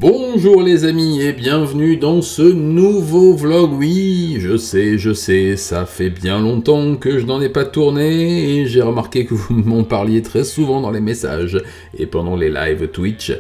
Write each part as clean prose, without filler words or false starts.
Bonjour les amis et bienvenue dans ce nouveau vlog. Oui, je sais, ça fait bien longtemps que je n'en ai pas tourné et j'ai remarqué que vous m'en parliez très souvent dans les messages et pendant les lives Twitch.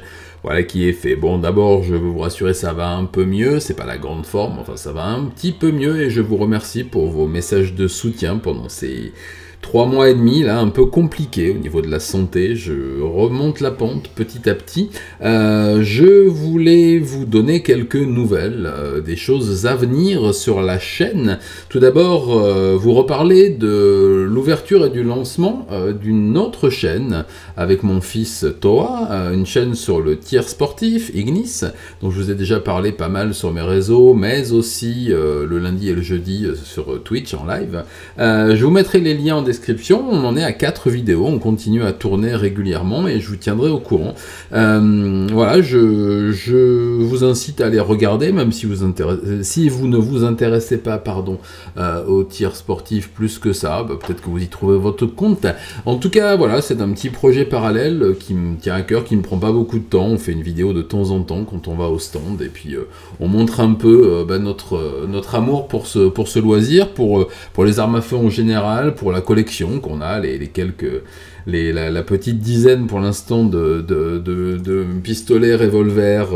Voilà qui est fait. Bon, d'abord, je veux vous rassurer, ça va un peu mieux, c'est pas la grande forme, enfin ça va un petit peu mieux et je vous remercie pour vos messages de soutien pendant ces 3 mois et demi, là, un peu compliqué au niveau de la santé. Je remonte la pente petit à petit. Je voulais vous donner quelques nouvelles, des choses à venir sur la chaîne. Tout d'abord, vous reparler de l'ouverture et du lancement d'une autre chaîne avec mon fils Toa, une chaîne sur le tir sportif, Ignis, dont je vous ai déjà parlé pas mal sur mes réseaux, mais aussi le lundi et le jeudi sur Twitch en live. Je vous mettrai les liens en description. On en est à 4 vidéos, on continue à tourner régulièrement et je vous tiendrai au courant. Voilà, je vous incite à les regarder, même si vous ne vous intéressez pas, au tir sportif plus que ça, peut-être que vous y trouvez votre compte. En tout cas, voilà, c'est un petit projet parallèle qui me tient à cœur, qui ne me prend pas beaucoup de temps. On fait une vidéo de temps en temps quand on va au stand et puis on montre un peu notre amour pour ce loisir, pour les armes à feu en général, pour la collection qu'on a, la petite dizaine pour l'instant de pistolets, revolvers,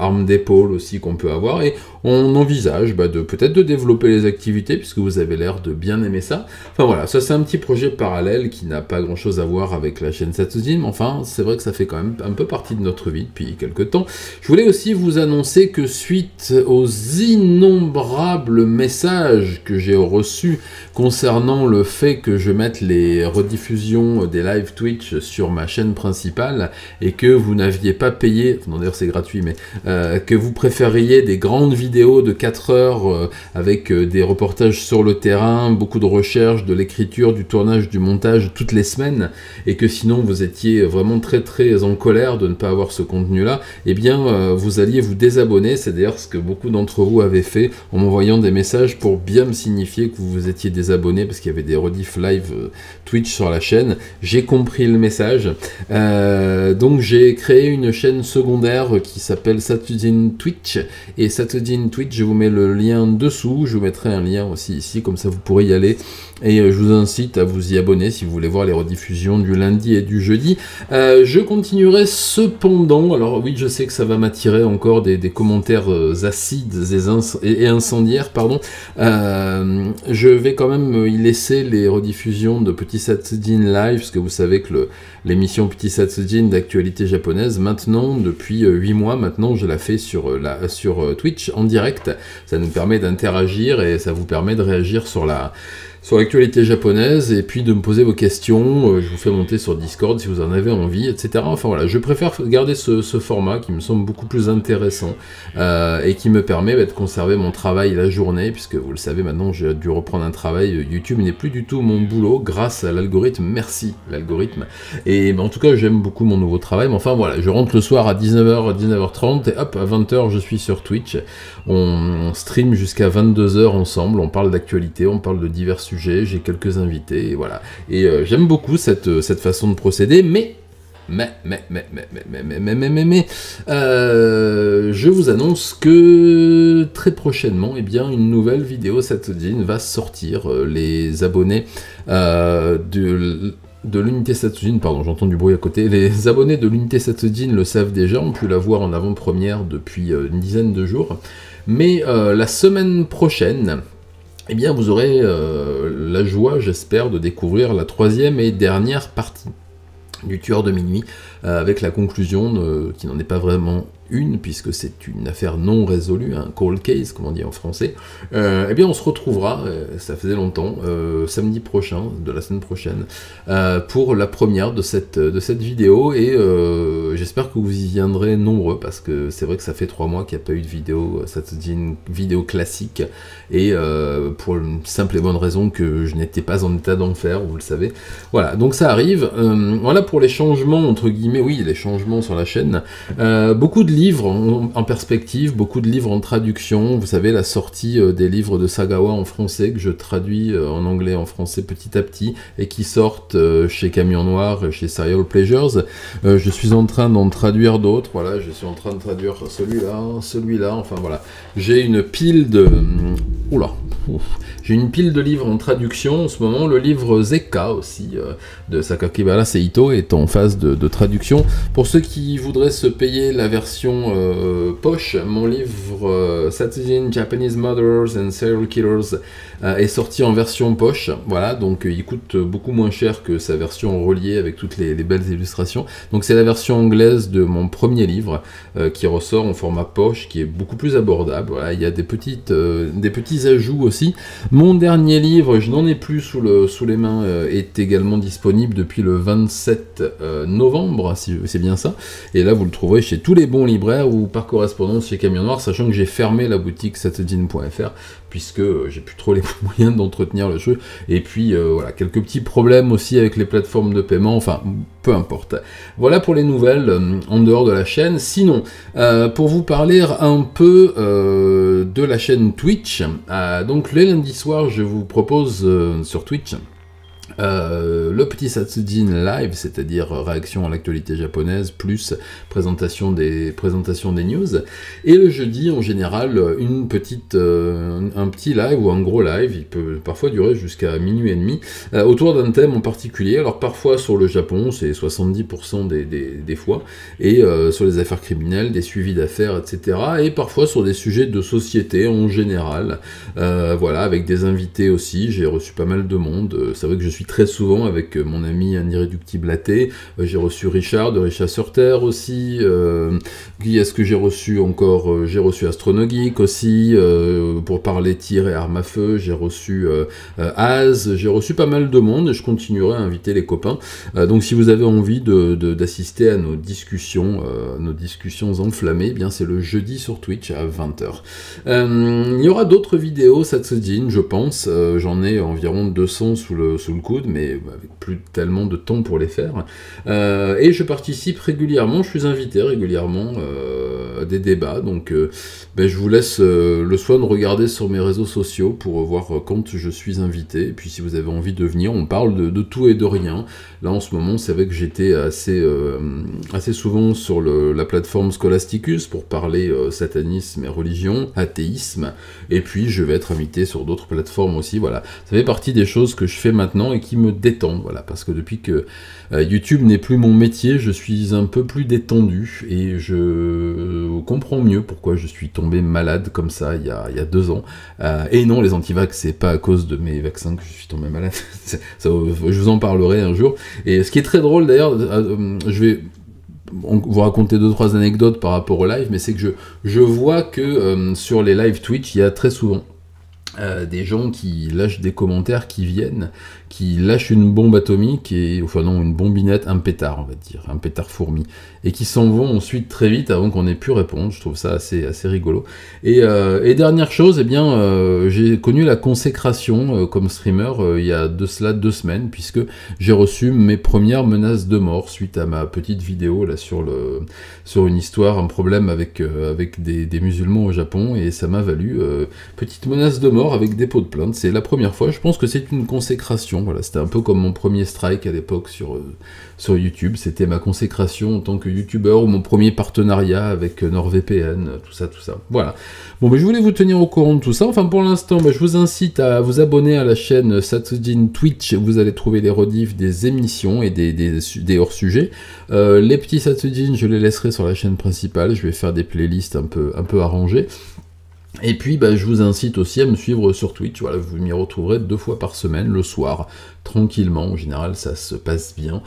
armes d'épaule aussi qu'on peut avoir, et on envisage peut-être de développer les activités puisque vous avez l'air de bien aimer ça. Enfin voilà, ça c'est un petit projet parallèle qui n'a pas grand chose à voir avec la chaîne Satsujin, mais enfin c'est vrai que ça fait quand même un peu partie de notre vie depuis quelques temps. Je voulais aussi vous annoncer que suite aux innombrables messages que j'ai reçus concernant le fait que je mette les rediffusions des live Twitch sur ma chaîne principale et que vous n'aviez pas payé, non d'ailleurs c'est gratuit, mais que vous préfériez des grandes vidéos de 4 heures avec des reportages sur le terrain, beaucoup de recherches, de l'écriture, du tournage, du montage toutes les semaines, et que sinon vous étiez vraiment très très en colère de ne pas avoir ce contenu là, eh bien vous alliez vous désabonner. C'est d'ailleurs ce que beaucoup d'entre vous avaient fait en m'envoyant des messages pour bien me signifier que vous vous étiez désabonné parce qu'il y avait des rediff live Twitch sur la chaîne. J'ai compris le message, donc j'ai créé une chaîne secondaire qui s'appelle Satsujin Twitch, et Satsujin Twitch, je vous mets le lien dessous, je vous mettrai un lien aussi ici, comme ça vous pourrez y aller, et je vous incite à vous y abonner si vous voulez voir les rediffusions du lundi et du jeudi. Je continuerai cependant, alors oui je sais que ça va m'attirer encore des commentaires acides et incendiaires, pardon. Je vais quand même y laisser les rediffusions de Petit Satsujin Live, parce que vous savez que l'émission Petit Satsujin d'actualité japonaise, maintenant, depuis 8 mois maintenant, je la fais sur Twitch en direct. Ça nous permet d'interagir et ça vous permet de réagir sur l'actualité japonaise, et puis de me poser vos questions. Je vous fais monter sur Discord si vous en avez envie, etc. Enfin voilà, je préfère garder ce format qui me semble beaucoup plus intéressant et qui me permet de conserver mon travail la journée, puisque vous le savez maintenant, j'ai dû reprendre un travail. YouTube n'est plus du tout mon boulot grâce à l'algorithme. Merci l'algorithme. Et en tout cas, j'aime beaucoup mon nouveau travail. Mais enfin voilà, je rentre le soir à 19h, 19h30 et hop, à 20h, je suis sur Twitch. On stream jusqu'à 22h ensemble, on parle d'actualité, on parle de divers sujets, j'ai quelques invités, et voilà. Et j'aime beaucoup cette façon de procéder, mais je vous annonce que très prochainement, eh bien, une nouvelle vidéo Satsujin va sortir. Les abonnés de l'unité Satsujin, pardon, j'entends du bruit à côté, les abonnés de l'unité Satsujin le savent déjà, ont pu la voir en avant-première depuis une dizaine de jours, mais la semaine prochaine, eh bien vous aurez la joie, j'espère, de découvrir la 3e et dernière partie du Tueur de minuit, avec la conclusion qui n'en est pas vraiment une, puisque c'est une affaire non résolue, un cold case, comme on dit en français. Eh bien, on se retrouvera, ça faisait longtemps, samedi prochain, de la semaine prochaine, pour la première de cette vidéo, et j'espère que vous y viendrez nombreux, parce que c'est vrai que ça fait 3 mois qu'il n'y a pas eu de vidéo, Satsujin vidéo classique, et pour une simple et bonne raison que je n'étais pas en état d'en faire, vous le savez. Voilà, donc ça arrive. Voilà pour les changements, entre guillemets, guillemets, oui, les changements sur la chaîne. Beaucoup de livres en perspective, beaucoup de livres en traduction. Vous savez, la sortie des livres de Sagawa en français, que je traduis en anglais, en français petit à petit, et qui sortent chez Camion Noir, chez Serial Pleasures. Je suis en train d'en traduire d'autres. Voilà, je suis en train de traduire celui-là, enfin voilà. J'ai une pile de... Oula, j'ai une pile de livres en traduction en ce moment. Le livre Zeka aussi de Sakakibara Seito est en phase de traduction. Pour ceux qui voudraient se payer la version poche, mon livre Satsujin Japanese Murderers and Serial Killers est sorti en version poche. Voilà, donc il coûte beaucoup moins cher que sa version reliée avec toutes les belles illustrations. Donc c'est la version anglaise de mon premier livre qui ressort en format poche, qui est beaucoup plus abordable. Voilà, il y a des petits ajouts aussi. Mon dernier livre, je n'en ai plus sous les mains, est également disponible depuis le 27 novembre, si c'est bien ça. Et là, vous le trouverez chez tous les bons libraires ou par correspondance chez Camion Noir, sachant que j'ai fermé la boutique satsujin.fr puisque j'ai plus trop les moyens d'entretenir le jeu. Et puis, voilà, quelques petits problèmes aussi avec les plateformes de paiement, enfin, peu importe. Voilà pour les nouvelles en dehors de la chaîne. Sinon, pour vous parler un peu de la chaîne Twitch, donc les lundis soirs, je vous propose sur Twitch le petit Satsujin live, c'est-à-dire réaction à l'actualité japonaise, plus présentation des news, et le jeudi en général un petit live ou un gros live, il peut parfois durer jusqu'à minuit et demi, autour d'un thème en particulier. Alors parfois sur le Japon, c'est 70% des fois, et sur les affaires criminelles, des suivis d'affaires, etc., et parfois sur des sujets de société en général, voilà, avec des invités aussi. J'ai reçu pas mal de monde, c'est vrai que je suis très souvent avec mon ami Un Irréductible Athée, j'ai reçu Richard de Richard sur Terre aussi, qui est-ce que j'ai reçu encore, j'ai reçu Astronogeek aussi, pour parler tir et armes à feu, j'ai reçu Az, j'ai reçu pas mal de monde, et je continuerai à inviter les copains, donc si vous avez envie d'assister à nos discussions enflammées, eh bien c'est le jeudi sur Twitch à 20h. Il y aura d'autres vidéos Satsujin, je pense, j'en ai environ 200 sous le coude, mais avec plus tellement de temps pour les faire. Et je participe régulièrement, je suis invité régulièrement à des débats, donc je vous laisse le soin de regarder sur mes réseaux sociaux pour voir quand je suis invité, et puis si vous avez envie de venir, on parle de tout et de rien. Là en ce moment, c'est vrai que j'étais assez souvent sur la plateforme Scholasticus pour parler satanisme et religion, athéisme, et puis je vais être invité sur d'autres plateformes aussi, voilà. Ça fait partie des choses que je fais maintenant et qui me détend, voilà, parce que depuis que YouTube n'est plus mon métier, je suis un peu plus détendu, et je comprends mieux pourquoi je suis tombé malade comme ça il y a 2 ans. Et non, les antivax, c'est pas à cause de mes vaccins que je suis tombé malade. Ça, je vous en parlerai un jour. Et ce qui est très drôle d'ailleurs, je vais vous raconter 2-3 anecdotes par rapport au live, mais c'est que je vois que sur les live Twitch, il y a très souvent des gens qui lâchent des commentaires, qui lâchent une bombe atomique, enfin non, une bombinette, un pétard, on va dire, un pétard fourmi, et qui s'en vont ensuite très vite avant qu'on ait pu répondre. Je trouve ça assez rigolo. Et dernière chose, eh bien, j'ai connu la consécration comme streamer il y a de cela 2 semaines, puisque j'ai reçu mes premières menaces de mort suite à ma petite vidéo là sur une histoire, un problème avec des musulmans au Japon, et ça m'a valu petite menace de mort avec dépôt de plainte. C'est la première fois, je pense que c'est une consécration. Voilà, c'était un peu comme mon premier strike à l'époque sur YouTube, c'était ma consécration en tant que youtubeur, ou mon premier partenariat avec NordVPN, tout ça. Voilà. Bon, je voulais vous tenir au courant de tout ça. Enfin, pour l'instant, je vous incite à vous abonner à la chaîne Satsujin Twitch. Vous allez trouver les rediffs des émissions et des hors-sujets. Les petits Satsujin, je les laisserai sur la chaîne principale. Je vais faire des playlists un peu arrangées. Et puis je vous incite aussi à me suivre sur Twitch, voilà, vous m'y retrouverez 2 fois par semaine, le soir, tranquillement, en général ça se passe bien,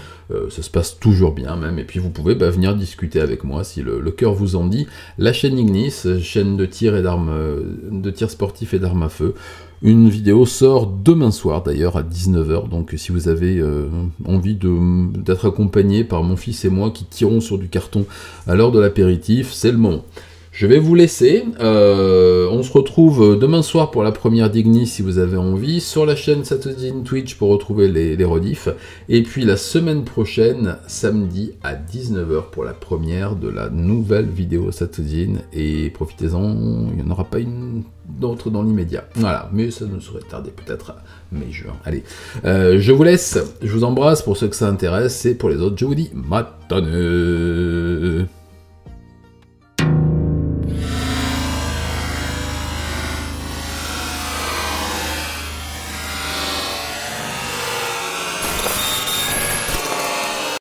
ça se passe toujours bien même, et puis vous pouvez venir discuter avec moi si le cœur vous en dit. La chaîne Ignis, chaîne de tir sportif et d'armes à feu. Une vidéo sort demain soir d'ailleurs à 19h, donc si vous avez envie d'être accompagné par mon fils et moi qui tirons sur du carton à l'heure de l'apéritif, c'est le moment. Je vais vous laisser. On se retrouve demain soir pour la première d'Ignis si vous avez envie, sur la chaîne Satodine Twitch pour retrouver les rediffs. Et puis la semaine prochaine, samedi à 19 h pour la première de la nouvelle vidéo Satodine. Et profitez-en, il n'y en aura pas une d'autre dans l'immédiat. Voilà, mais ça ne saurait tarder peut-être à mai-juin. Allez, je vous laisse, je vous embrasse pour ceux que ça intéresse, et pour les autres, je vous dis matane.